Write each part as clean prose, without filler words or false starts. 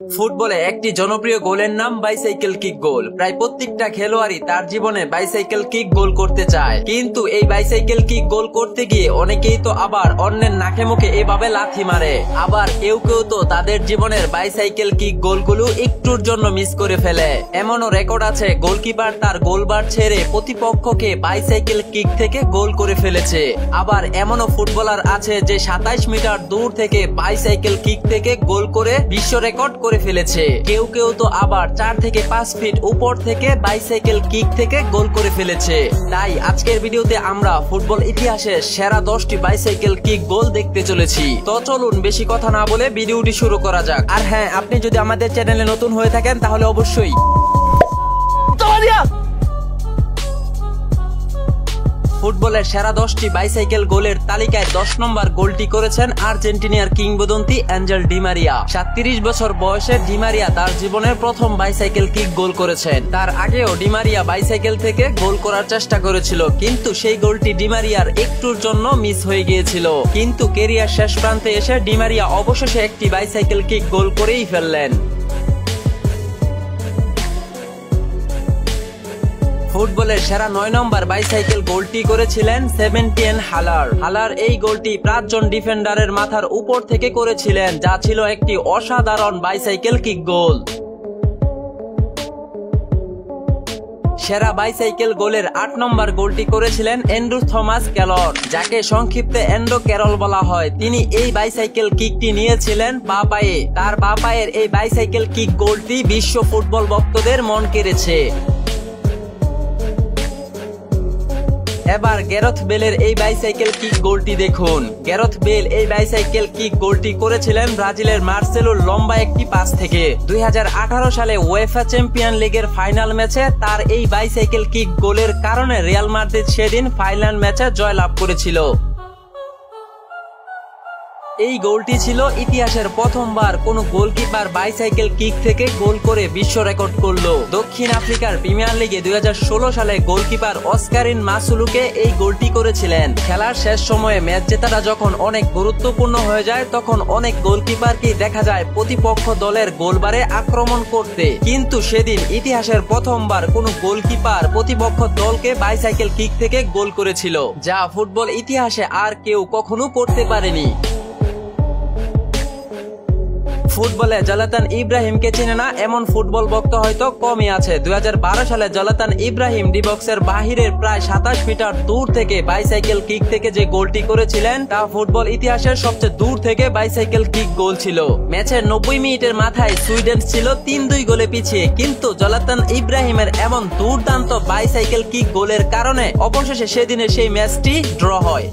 ফুটবলে একটি জনপ্রিয় গোলের নাম বাইসাইকেল কিক গোল। প্রায় প্রত্যেকটা খেলোয়াড়ই তার জীবনে বাইসাইকেল কিক গোল করতে চায়, কিন্তু এই বাইসাইকেল কিক গোল করতে গিয়ে অনেকেই তো আবার অন্যের নাকে মুখে এভাবে লাথি মারে। আবার কেউ কেউ তো তাদের জীবনের বাইসাইকেল কিক গোলগুলো একটুর জন্য মিস করে ফেলে। এমনও রেকর্ড আছে গোলকিপার তার গোলবার ছেড়ে প্রতিপক্ষকে বাইসাইকেল কিক থেকে গোল করে ফেলেছে। আবার এমনও ফুটবলার আছে যে 27 মিটার দূর থেকে বাইসাইকেল কিক থেকে গোল করে বিশ্ব রেকর্ড করে ফেলেছে। কেউ কেউ তো আবার 4 থেকে 5 ফিট উপর থেকে বাইসাইকেল কিক থেকে গোল করে ফেলেছে। তাই আজকের ভিডিওতে আমরা ফুটবল ইতিহাসে সেরা 10টি বাইসাইকেল কিক গোল দেখতে চলেছি। তো চলুন বেশি কথা না বলে ভিডিওটি শুরু করা যাক। আর হ্যাঁ, আপনি যদি আমাদের চ্যানেলে নতুন হয়ে থাকেন তাহলে অবশ্যই ফুটবলের সেরা 10টি বাইসাইকেল গোলের তালিকায় 10 নম্বর গোলটি করেছেন আর্জেন্টিনার কিংবদন্তি অ্যাঞ্জেল ডি মারিয়া। 37 বছর বয়সে ডি মারিয়া তার জীবনের প্রথম বাইসাইকেল কিক গোল করেছেন। তার আগেও ডি মারিয়া বাইসাইকেল থেকে গোল করার চেষ্টা করেছিল, কিন্তু সেই গোলটি ডি মারিয়ার একটুর জন্য মিস হয়ে গিয়েছিল। কিন্তু ক্যারিয়ার শেষ প্রান্তে এসে ডি মারিয়া অবশেষে একটি বাইসাইকেল কিক গোল করেই ফেললেন। ফুটবলের সেরা 9 নম্বর বাইসাইকেল গোলটি করেছিলেন সেবাস্টিয়ান হালার। হালার এই গোলটি 5 জন ডিফেন্ডারের মাথার উপর থেকে করেছিলেন, যা ছিল একটি অসাধারণ বাইসাইকেল কিক গোল। সেরা বাইসাইকেল গোলের 8 নম্বর গোলটি করেছিলেন অ্যান্ড্রু থমাস ক্যালর, যাকে সংক্ষিপ্তে অ্যান্ড্রো ক্যারল বলা হয়। তিনি এই বাইসাইকেল কিকটি নিয়েছিলেন বাঁ পায়ে। তার বাঁ পায়ের এই বাইসাইকেল কিক গোলটি বিশ্ব ফুটবল ভক্তদের মন কেড়েছে। এবার গ্যারেথ বেলের এই বাইসাইকেল কিক গোলটি দেখুন। গ্যারেথ বেল এই বাইসাইকেল কিক গোলটি করেছিলেন ব্রাজিলের মার্সেলোর লম্বা একটি পাস থেকে। 2018 সালে উয়েফা চ্যাম্পিয়ন লিগের ফাইনাল ম্যাচে তার এই বাইসাইকেল কিক গোলের কারণে রিয়াল মাদ্রিদ সেদিন ফাইনাল ম্যাচে জয়লাভ করেছিল। এই গোলটি ছিল ইতিহাসের প্রথমবার কোন গোলকিপার বাইসাইকেল কিক থেকে গোল করে বিশ্ব রেকর্ড করলো। দক্ষিণ আফ্রিকার প্রিমিয়ার লিগে 2016 সালে গোলকিপার অস্কারিন মাসুলুকে এই গোলটি করেছিলেন। খেলার শেষ সময়ে ম্যাচ জেতাটা যখন অনেক গুরুত্বপূর্ণ হয়ে যায়, তখন অনেক গোলকিপারকে দেখা যায় প্রতিপক্ষ দলের গোলবারে আক্রমণ করতে, কিন্তু সেদিন ইতিহাসের প্রথমবার কোন গোলকিপার প্রতিপক্ষ দলকে বাইসাইকেল কিক থেকে গোল করেছিল, যা ফুটবল ইতিহাসে আর কেউ কখনো করতে পারেনি। ফুটবলে জলাতান ইব্রাহিমকে চিনে না এমন ফুটবল ভক্ত হয়তো কমই আছে। 2012 সালে জলাতান ইব্রাহিম ডি বক্সের বাহিরের প্রায় 27 মিটার দূর থেকে বাইসাইকেল কিক থেকে যে গোলটি করেছিলেন, তা ফুটবল ইতিহাসের সবচেয়ে দূর থেকে বাইসাইকেল কিক গোল ছিল। ম্যাচের 90 মিনিটের মাথায় সুইডেন ছিল 3-2 গোলে পিছিয়ে, কিন্তু জলাতান ইব্রাহিমের এমন দুর্দান্ত বাইসাইকেল কিক গোলের কারণে অবশেষে সেদিনের সেই ম্যাচটি ড্র হয়।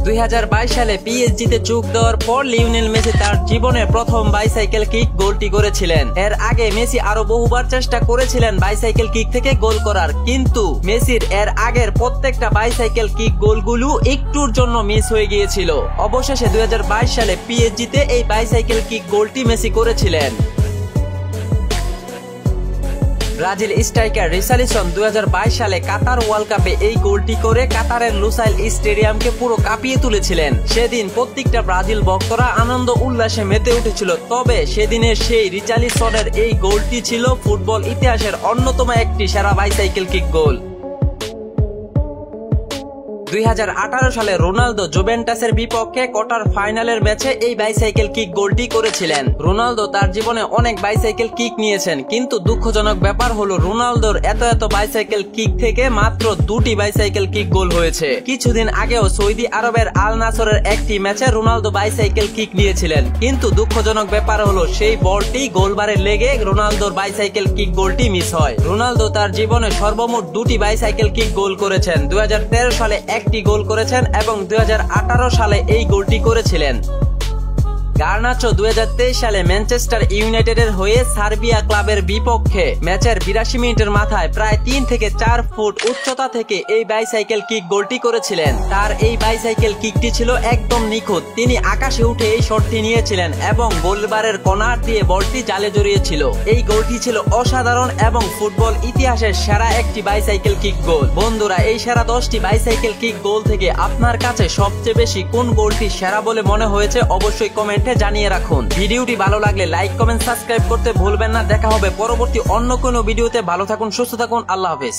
2022 সালে পিএসজিতে যোগ দেওয়ার পর লিওনেল মেসি তার জীবনের প্রথম বাইসাইকেল কিক গোলটি করেছিলেন। এর আগে মেসি আরো বহুবার চেষ্টা করেছিলেন বাইসাইকেল কিক থেকে গোল করার, কিন্তু মেসির এর আগের প্রত্যেকটা বাইসাইকেল কিক গোলগুলো একটুর জন্য মিস হয়ে গিয়েছিল। অবশেষে 2022 সালে পিএসজিতে এই বাইসাইকেল কিক গোলটি মেসি করেছিলেন। ব্রাজিল স্ট্রাইকার রিচার্লিসন 2022 সালে কাতার ওয়ার্ল্ড কাপে এই গোলটি করে কাতারের লুসাইল স্টেডিয়ামকে পুরো কাঁপিয়ে তুলেছিলেন। সেদিন প্রত্যেকটা ব্রাজিল ভক্তরা আনন্দ উল্লাসে মেতে উঠেছিল। তবে সেদিনের সেই রিচার্লিসনের এই গোলটি ছিল ফুটবল ইতিহাসের অন্যতম একটি সেরা বাইসাইকেল কিক গোল। 2018 সালে রোনালদো জুভেন্টাসের বিপক্ষে কোয়ার্টার ফাইনালের ম্যাচে এই বাইসাইকেল কিক গোলটি করেছিলেন। রোনালদো তার জীবনে অনেক বাইসাইকেল কিক নিয়েছেন, কিন্তু দুঃখজনক ব্যাপার হলো রোনালদোর এত বাইসাইকেল কিক থেকে মাত্র 2টি বাইসাইকেল কিক গোল হয়েছে। কিছুদিন আগেও সৌদি আরবের আল নাসরের একটি ম্যাচে রোনালদো বাইসাইকেল কিক নিয়েছিলেন, কিন্তু দুঃখজনক ব্যাপার হলো সেই বলটি গোলবারে লেগে রোনালদোর বাইসাইকেল কিক গোলটি মিস হয়। রোনালদো তার জীবনে সর্বমোট 2টি বাইসাইকেল কিক গোল করেছেন। 2013 সালে একটি গোল করেছেন এবং 2018 সালে এই গোলটি করেছিলেন। গার্নাচো 2023 সালে ম্যানচেস্টার ইউনাইটেডের হয়ে সার্বিয়া ক্লাবের বিপক্ষে ম্যাচের 82 মিনিটের মাথায় প্রায় 3 থেকে 4 ফুট উচ্চতা থেকে এই বাইসাইকেল কিক গোলটি করেছিলেন। তার এই বাইসাইকেল কিকটি ছিল একদম নিখুঁত। তিনি আকাশে উঠে এই শটটি নিয়েছিলেন এবং গোলবারের কর্নার দিয়ে বলটি জালে জড়িয়েছিল। এই গোলটি ছিল অসাধারণ এবং ফুটবল ইতিহাসের সেরা একটি বাইসাইকেল কিক গোল। বন্ধুরা, এই সেরা 10টি বাইসাইকেল কিক গোল থেকে আপনার কাছে সবচেয়ে বেশি কোন গোলটি সেরা বলে মনে হয়েছে অবশ্যই কমেন্টে জানিয়ে রাখুন। ভিডিওটি ভালো লাগলে লাইক কমেন্ট সাবস্ক্রাইব করতে ভুলবেন না। দেখা হবে পরবর্তী অন্য কোনো ভিডিওতে। ভালো থাকুন, সুস্থ থাকুন, আল্লাহ হাফেজ।